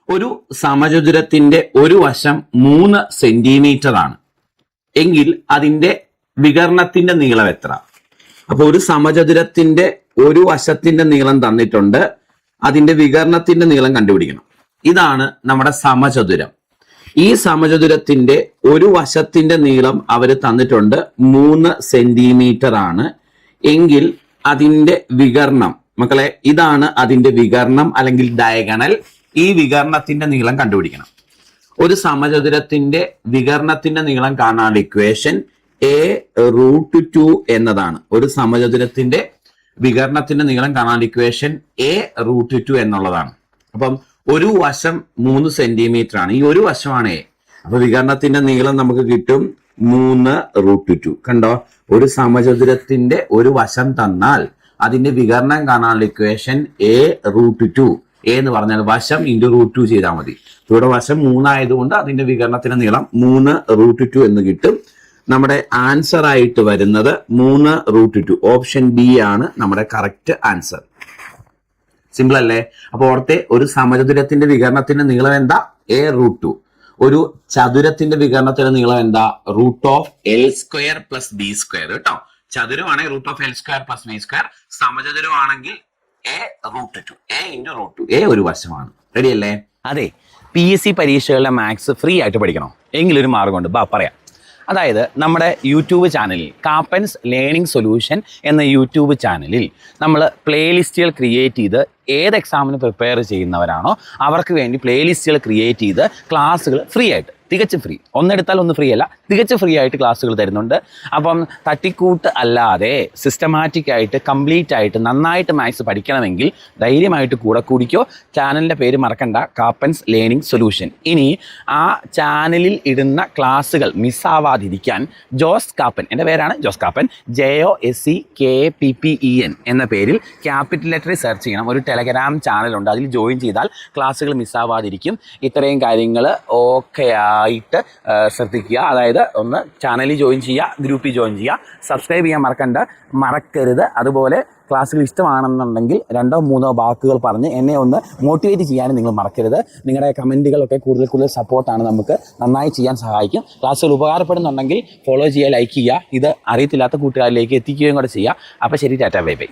ഒരു സമചതുരത്തിന്റെ ഒരു വശം 3 സെന്റിമീറ്റർ ആണ് എങ്കിൽ അതിന്റെ വികർണത്തിന്റെ നീളം എത്ര? അപ്പൊ ഒരു സമചതുരത്തിന്റെ ഒരു വശത്തിന്റെ നീളം തന്നിട്ടുണ്ട്, അതിന്റെ വികർണത്തിന്റെ നീളം കണ്ടുപിടിക്കണം. ഇതാണ് നമ്മുടെ സമചതുരം. ഈ സമചതുരത്തിന്റെ ഒരു വശത്തിന്റെ നീളം അവർ തന്നിട്ടുണ്ട് 3 സെന്റിമീറ്റർ ആണ് എങ്കിൽ അതിന്റെ വികർണം, മക്കളെ ഇതാണ് അതിന്റെ വികർണം അല്ലെങ്കിൽ ഡയഗണൽ. ഈ വികർണത്തിന്റെ നീളം കണ്ടുപിടിക്കണം. ഒരു സമചതുരത്തിന്റെ വികർണത്തിന്റെ നീളം കാണാനുള്ള ഇക്വേഷൻ a√2 എന്നതാണ്. ഒരു സമചതുരത്തിന്റെ വികർണത്തിന്റെ നീളം കാണാനുള്ള ഇക്വേഷൻ a√2 എന്നുള്ളതാണ്. അപ്പം ഒരു വശം 3 സെന്റിമീറ്റർ ആണ്, ഈ ഒരു വശമാണ് a. അപ്പൊ വികർണത്തിന്റെ നീളം നമുക്ക് കിട്ടും 3√2. കണ്ടോ, ഒരു സമചതുരത്തിന്റെ ഒരു വശം തന്നാൽ അതിന്റെ വികർണം കാണാനുള്ള ഇക്വേഷൻ a√2. a എന്ന് പറഞ്ഞാൽ വശം ഇൻറ്റു √2 ചെയ്താൽ മതി. ഇവിടെ വശം 3 ആയതുകൊണ്ട് അതിന്റെ വികർണത്തിന്റെ നീളം 3√2 എന്ന് കിട്ടും. നമ്മുടെ ആൻസർ ആയിട്ട് വരുന്നത് 3√2. ഓപ്ഷൻ ബി ആണ് നമ്മുടെ കറക്റ്റ് ആൻസർ. സിമ്പിൾ അല്ലേ? അപ്പൊ ഓർത്തെ, ഒരു സമചതുരത്തിന്റെ വികർണത്തിന്റെ നീളം എന്താ? a√2. ഒരു ചതുരത്തിന്റെ വികർണത്തിന്റെ നീളം എന്താ? √L² + b² കേട്ടോ. ചതുരമാണെങ്കിൽ √L² + b². സമചതുരമാണെങ്കിൽ a√2. a × √2. a ഒരു വശമാണ്. റെഡി അല്ലേ? അതെ, PSC പരീക്ഷകളിലെ മാത്സ് ഫ്രീ ആയിട്ട് പഠിക്കണോ? എങ്കിലൊരു മാർഗമുണ്ട്, പറയാം. അതായത് നമ്മുടെ യൂട്യൂബ് ചാനലിൽ കാപ്പൻസ് ലേണിംഗ് സൊല്യൂഷൻ എന്ന യൂട്യൂബ് ചാനലിൽ നമ്മൾ പ്ലേലിസ്റ്റുകൾ ക്രിയേറ്റ് ചെയ്ത് ഏത് എക്സാമിന് പ്രിപ്പയർ ചെയ്യുന്നവരാണോ അവർക്ക് വേണ്ടി പ്ലേലിസ്റ്റുകൾ ക്രിയേറ്റ് ചെയ്ത് ക്ലാസ്സുകൾ ഫ്രീ ആയിട്ട്, തികച്ചും ഫ്രീ, ഒന്നെടുത്താൽ ഒന്ന് ഫ്രീ അല്ല, തികച്ചും ഫ്രീ ആയിട്ട് ക്ലാസ്സുകൾ തരുന്നുണ്ട്. അപ്പം തട്ടിക്കൂട്ട് അല്ലാതെ സിസ്റ്റമാറ്റിക് ആയിട്ട് കംപ്ലീറ്റ് ആയിട്ട് നന്നായിട്ട് മാത്സ് പഠിക്കണമെങ്കിൽ ധൈര്യമായിട്ട് കൂടെ കൂടിക്കോ. ചാനലിൻ്റെ പേര് മറക്കണ്ട, കാപ്പൻസ് ലേണിംഗ് സൊല്യൂഷൻ. ഇനി ആ ചാനലിൽ ഇടുന്ന ക്ലാസ്സുകൾ മിസ്സാവാതിരിക്കാൻ ജോസ് കാപ്പൻ, എൻ്റെ പേരാണ് ജോസ് കാപ്പൻ, JOSCKAPPEN എന്ന പേരിൽ ക്യാപിറ്റൽ ലെറ്ററിൽ സെർച്ച് ചെയ്യണം. ഒരു ടെലഗ്രാം ചാനലുണ്ട്, അതിൽ ജോയിൻ ചെയ്താൽ ക്ലാസ്സുകൾ മിസ്സാവാതിരിക്കും. ഇത്രയും കാര്യങ്ങൾ ഓക്കെ ആയിട്ട് ശ്രദ്ധിക്കുക. അതായത് ഒന്ന് ചാനലിൽ ജോയിൻ ചെയ്യുക, ഗ്രൂപ്പിൽ ജോയിൻ ചെയ്യുക, സബ്സ്ക്രൈബ് ചെയ്യാൻ മറക്കരുത്. അതുപോലെ ക്ലാസ്സുകൾ ഇഷ്ടമാണെന്നുണ്ടെങ്കിൽ 2-3 വാക്കുകൾ പറഞ്ഞ് എന്നെ ഒന്ന് മോട്ടിവേറ്റ് ചെയ്യാനും നിങ്ങൾ മറക്കരുത്. നിങ്ങളുടെ കമൻറ്റുകളൊക്കെ കൂടുതൽ സപ്പോർട്ടാണ്, നമുക്ക് നന്നായി ചെയ്യാൻ സഹായിക്കും. ക്ലാസ്സുകൾ ഉപകാരപ്പെടുന്നുണ്ടെങ്കിൽ ഫോളോ ചെയ്യുക, ലൈക്ക് ചെയ്യുക, ഇത് അറിയത്തില്ലാത്ത കൂട്ടുകാരിലേക്ക് എത്തിക്കുകയും കൂടെ ചെയ്യുക. അപ്പോൾ ശരി, ടാറ്റാ, ബൈ ബൈ.